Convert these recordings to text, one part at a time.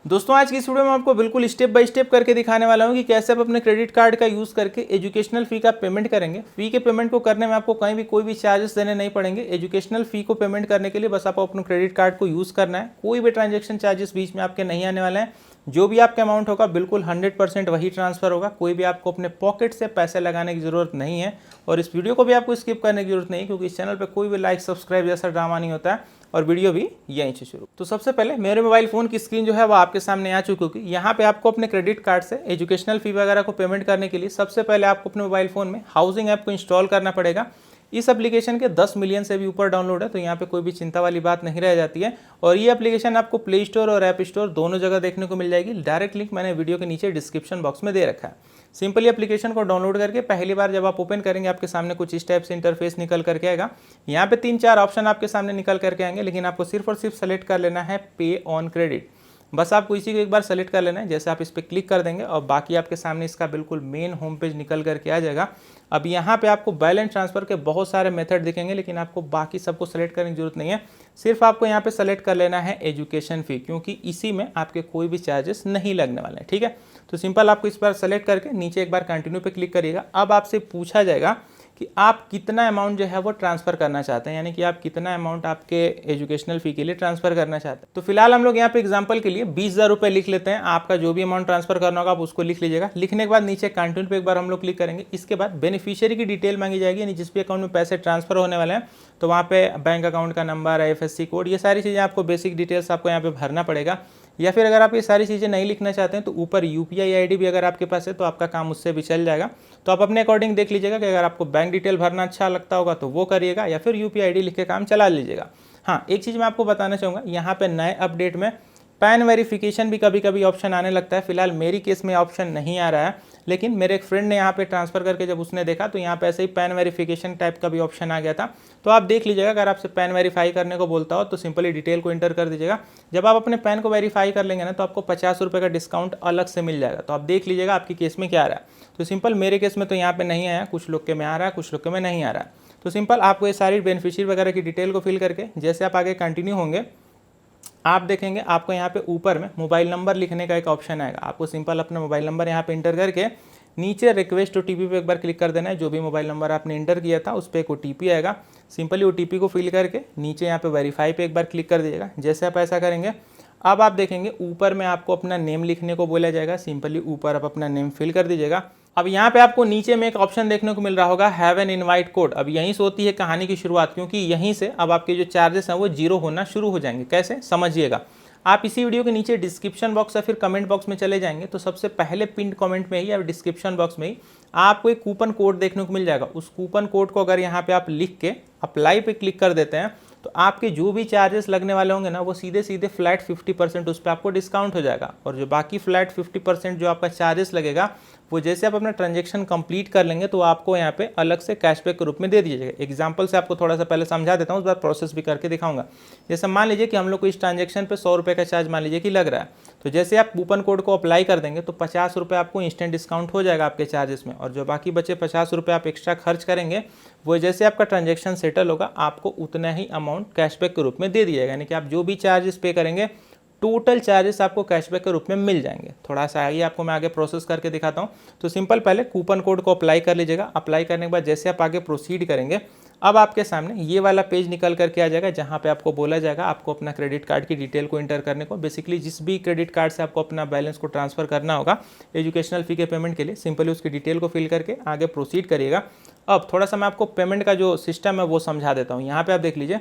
दोस्तों आज की इस वीडियो में आपको बिल्कुल स्टेप बाय स्टेप करके दिखाने वाला हूं कि कैसे आप अपने क्रेडिट कार्ड का यूज़ करके एजुकेशनल फ़ी का पेमेंट करेंगे। फ़ी के पेमेंट को करने में आपको कहीं भी कोई भी चार्जेस देने नहीं पड़ेंगे। एजुकेशनल फ़ी को पेमेंट करने के लिए बस आपको अपने क्रेडिट कार्ड को यूज़ करना है। कोई भी ट्रांजेक्शन चार्जेस बीच में आपके नहीं आने वाले हैं। जो भी आपका अमाउंट होगा बिल्कुल 100% वही ट्रांसफ़र होगा। कोई भी आपको अपने पॉकेट से पैसे लगाने की ज़रूरत नहीं है और इस वीडियो को भी आपको स्किप करने की जरूरत नहीं है, क्योंकि इस चैनल पर कोई भी लाइक सब्सक्राइब जैसा ड्रामा नहीं होता है और वीडियो भी यहीं से शुरू। तो सबसे पहले मेरे मोबाइल फ़ोन की स्क्रीन जो है वो आपके सामने आ चुकी होगी। यहाँ पे आपको अपने क्रेडिट कार्ड से एजुकेशनल फ़ी वगैरह को पेमेंट करने के लिए सबसे पहले आपको अपने मोबाइल फ़ोन में हाउसिंग ऐप को इंस्टॉल करना पड़ेगा। इस एप्लीकेशन के 10 मिलियन से भी ऊपर डाउनलोड है, तो यहाँ पे कोई भी चिंता वाली बात नहीं रह जाती है। और ये एप्लीकेशन आपको प्ले स्टोर और ऐप स्टोर दोनों जगह देखने को मिल जाएगी। डायरेक्ट लिंक मैंने वीडियो के नीचे डिस्क्रिप्शन बॉक्स में दे रखा है। सिंपली एप्लीकेशन को डाउनलोड करके पहली बार जब आप ओपन करेंगे आपके सामने कुछ इस टाइप से इंटरफेस निकल करके आएगा। यहाँ पे 3-4 ऑप्शन आपके सामने निकल करके आएंगे, लेकिन आपको सिर्फ और सिर्फ सेलेक्ट कर लेना है पे ऑन क्रेडिट। बस आपको इसी को एक बार सेलेक्ट कर लेना है। जैसे आप इस पर क्लिक कर देंगे और बाकी आपके सामने इसका बिल्कुल मेन होम पेज निकल करके आ जाएगा। अब यहाँ पे आपको बैलेंस ट्रांसफ़र के बहुत सारे मेथड दिखेंगे, लेकिन आपको बाकी सबको सेलेक्ट करने की जरूरत नहीं है। सिर्फ आपको यहाँ पे सेलेक्ट कर लेना है एजुकेशन फ़ी, क्योंकि इसी में आपके कोई भी चार्जेस नहीं लगने वाले हैं। ठीक है, तो सिंपल आपको इस बार सेलेक्ट करके नीचे एक बार कंटिन्यू पे क्लिक करिएगा। अब आपसे पूछा जाएगा कि आप कितना अमाउंट जो है वो ट्रांसफ़र करना चाहते हैं, यानी कि आप कितना अमाउंट आपके एजुकेशनल फ़ी के लिए ट्रांसफ़र करना चाहते हैं। तो फिलहाल हम लोग यहाँ पे एग्जांपल के लिए 20,000 रुपये लिख लेते हैं। आपका जो भी अमाउंट ट्रांसफ़र करना होगा आप उसको लिख लीजिएगा। लिखने के बाद नीचे कंटिन्यू पे एक बार हम लोग क्लिक करेंगे। इसके बाद बेनिफिशियरी की डिटेल मांगी जाएगी, यानी जिस भी अकाउंट में पैसे ट्रांसफ़र होने वाले हैं, तो वहाँ पे बैंक अकाउंट का नंबर, IFSC कोड, ये सारी चीज़ें आपको बेसिक डिटेल्स आपको यहाँ पे भरना पड़ेगा। या फिर अगर आप ये सारी चीज़ें नहीं लिखना चाहते हैं तो ऊपर UPI ID भी अगर आपके पास है तो आपका काम उससे भी चल जाएगा। तो आप अपने अकॉर्डिंग देख लीजिएगा कि अगर आपको बैंक डिटेल भरना अच्छा लगता होगा तो वो करिएगा, या फिर UPI ID लिख के काम चला लीजिएगा। हाँ, एक चीज़ मैं आपको बताना चाहूँगा, यहाँ पे नए अपडेट में पैन वेरिफिकेशन भी कभी कभी ऑप्शन आने लगता है। फिलहाल मेरी केस में ऑप्शन नहीं आ रहा है, लेकिन मेरे एक फ्रेंड ने यहाँ पे ट्रांसफ़र करके जब उसने देखा तो यहाँ पे ऐसे ही पैन वेरिफिकेशन टाइप का भी ऑप्शन आ गया था। तो आप देख लीजिएगा, अगर आपसे पैन वेरीफाई करने को बोलता हो तो सिंपली डिटेल को इंटर कर दीजिएगा। जब आप अपने पैन को वेरीफाई कर लेंगे ना तो आपको 50 रुपये का डिस्काउंट अलग से मिल जाएगा। तो आप देख लीजिएगा आपकी केस में क्या आ रहा है। तो सिंपल मेरे केस में तो यहाँ पर नहीं आया, कुछ लोग के में आ रहा है, कुछ लोग के में नहीं आ रहा है। तो सिंपल आपको ये सारी बेनिफिशियरी वगैरह की डिटेल को फिल करके जैसे आप आगे कंटिन्यू होंगे, आप देखेंगे आपको यहाँ पे ऊपर में मोबाइल नंबर लिखने का एक ऑप्शन आएगा। आपको सिंपल अपना मोबाइल नंबर यहाँ पे इंटर करके नीचे रिक्वेस्ट OTP पे एक बार क्लिक कर देना है। जो भी मोबाइल नंबर आपने इंटर किया था उस पर एक OTP आएगा। सिंपली OTP को फिल करके नीचे यहाँ पे वेरीफाई पे एक बार क्लिक कर दीजिएगा। जैसे आप ऐसा करेंगे, अब आप देखेंगे ऊपर में आपको अपना नेम लिखने को बोला जाएगा। सिंपली ऊपर आप अपना नेम फिल कर दीजिएगा। अब यहाँ पे आपको नीचे में एक ऑप्शन देखने को मिल रहा होगा, हैव एन इनवाइट कोड। अब यहीं से होती है कहानी की शुरुआत, क्योंकि यहीं से अब आपके जो चार्जेस हैं वो जीरो होना शुरू हो जाएंगे। कैसे, समझिएगा। आप इसी वीडियो के नीचे डिस्क्रिप्शन बॉक्स या फिर कमेंट बॉक्स में चले जाएंगे तो सबसे पहले पिन कमेंट में ही या डिस्क्रिप्शन बॉक्स में ही आपको एक कूपन कोड देखने को मिल जाएगा। उस कूपन कोड को अगर यहाँ पे आप लिख के अप्लाई पे क्लिक कर देते हैं तो आपके जो भी चार्जेस लगने वाले होंगे ना वो सीधे सीधे फ्लैट 50% उस पर आपको डिस्काउंट हो जाएगा। और जो बाकी फ्लैट 50% जो आपका चार्जेस लगेगा वो जैसे आप अपना ट्रांजेक्शन कंप्लीट कर लेंगे तो आपको यहाँ पे अलग से कैशबैक के रूप में दे दीजिएगा। एग्जांपल से आपको थोड़ा सा पहले समझा देता हूँ, उस बार प्रोसेस भी करके दिखाऊंगा। जैसे मान लीजिए कि हम लोग को इस ट्रांजेक्शन पे 100 रुपये का चार्ज मान लीजिए कि लग रहा है, तो जैसे आप कूपन कोड को अप्लाई कर देंगे तो 50 रुपये आपको इंस्टेंट डिस्काउंट हो जाएगा आपके चार्जेस में। और जो बाकी बचे 50 रुपये आप एक्स्ट्रा खर्च करेंगे वो जैसे आपका ट्रांजेक्शन सेटल होगा आपको उतना ही अमाउंट कैशबैक के रूप में दे दिया जाएगा। यानी कि आप जो भी चार्जेस पे करेंगे टोटल चार्जेस आपको कैशबैक के रूप में मिल जाएंगे। थोड़ा सा आइए आपको मैं आगे प्रोसेस करके दिखाता हूँ। तो सिंपल पहले कूपन कोड को अप्लाई कर लीजिएगा। अप्लाई करने के बाद जैसे आप आगे प्रोसीड करेंगे, अब आपके सामने ये वाला पेज निकल करके आ जाएगा, जहाँ पे आपको बोला जाएगा आपको अपना क्रेडिट कार्ड की डिटेल को इंटर करने को। बेसिकली जिस भी क्रेडिट कार्ड से आपको अपना बैलेंस को ट्रांसफर करना होगा एजुकेशनल फ़ी के पेमेंट के लिए, सिंपली उसकी डिटेल को फिल करके आगे प्रोसीड करिएगा। अब थोड़ा सा मैं आपको पेमेंट का जो सिस्टम है वो समझा देता हूँ। यहाँ पर आप देख लीजिए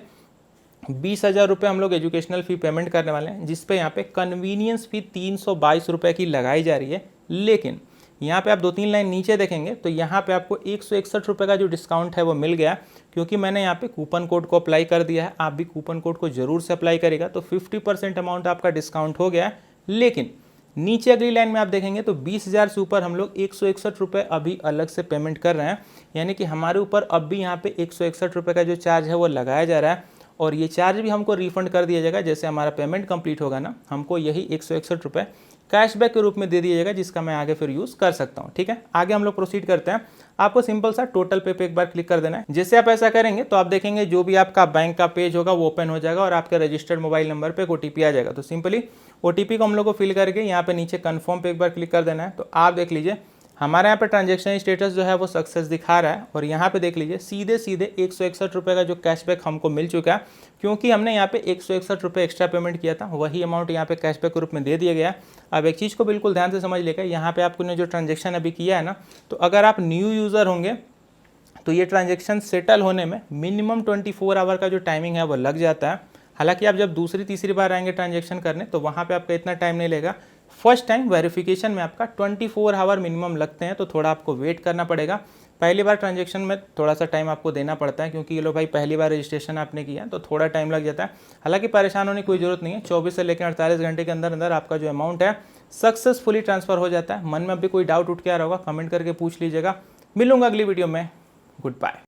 20,000 रुपये हम लोग एजुकेशनल फ़ी पेमेंट करने वाले हैं, जिस पे यहाँ पे कन्वीनियंस फ़ी 322 रुपये की लगाई जा रही है। लेकिन यहाँ पे आप 2-3 लाइन नीचे देखेंगे तो यहाँ पे आपको 161 रुपये का जो डिस्काउंट है वो मिल गया, क्योंकि मैंने यहाँ पे कूपन कोड को अप्लाई कर दिया है। आप भी कूपन कोड को जरूर से अप्लाई करिएगा, तो 50% अमाउंट आपका डिस्काउंट हो गया है। लेकिन नीचे अगली लाइन में आप देखेंगे तो 20,000 से ऊपर हम लोग 161 रुपये अभी अलग से पेमेंट कर रहे हैं, यानी कि हमारे ऊपर अब भी यहाँ पे 161 रुपये का जो चार्ज है वो लगाया जा रहा है। और ये चार्ज भी हमको रिफंड कर दिया जाएगा। जैसे हमारा पेमेंट कंप्लीट होगा ना, हमको यही 161 रुपये कैशबैक के रूप में दे दिया जाएगा, जिसका मैं आगे फिर यूज़ कर सकता हूँ। ठीक है, आगे हम लोग प्रोसीड करते हैं। आपको सिंपल सा टोटल पे एक बार क्लिक कर देना है। जैसे आप ऐसा करेंगे तो आप देखेंगे जो भी आपका बैंक का पेज होगा वो ओपन हो जाएगा और आपके रजिस्टर्ड मोबाइल नंबर पे एक OTP आ जाएगा। तो सिंपली OTP को हम लोग को फिल करके यहाँ पे नीचे कन्फर्म पे एक बार क्लिक कर देना है। तो आप देख लीजिए हमारे यहाँ पे ट्रांजैक्शन स्टेटस जो है वो सक्सेस दिखा रहा है और यहाँ पे देख लीजिए सीधे सीधे 161 रुपये का जो कैशबैक हमको मिल चुका है, क्योंकि हमने यहाँ पे 161 रुपये एक्स्ट्रा पेमेंट किया था, वही अमाउंट यहाँ पे कैशबैक के रूप में दे दिया गया। अब एक चीज़ को बिल्कुल ध्यान से समझ लेकर, यहाँ पे आपको ने जो ट्रांजेक्शन अभी किया है ना, तो अगर आप न्यू यूज़र होंगे तो ये ट्रांजेक्शन सेटल होने में मिनिमम 24 आवर का जो टाइमिंग है वो लग जाता है। हालांकि आप जब दूसरी तीसरी बार आएंगे ट्रांजेक्शन करने तो वहाँ पे आपका इतना टाइम नहीं लेगा। फर्स्ट टाइम वेरिफिकेशन में आपका 24 आवर मिनिमम लगते हैं, तो थोड़ा आपको वेट करना पड़ेगा। पहली बार ट्रांजेक्शन में थोड़ा सा टाइम आपको देना पड़ता है, क्योंकि ये लो भाई पहली बार रजिस्ट्रेशन आपने किया तो थोड़ा टाइम लग जाता है। हालांकि परेशान होने की कोई ज़रूरत नहीं है, 24 से लेकर 48 घंटे के अंदर अंदर आपका जो अमाउंट है सक्सेसफुली ट्रांसफ़र हो जाता है। मन में अभी कोई डाउट उठ के आ रहा होगा, कमेंट करके पूछ लीजिएगा। मिलूंगा अगली वीडियो में। Good bye.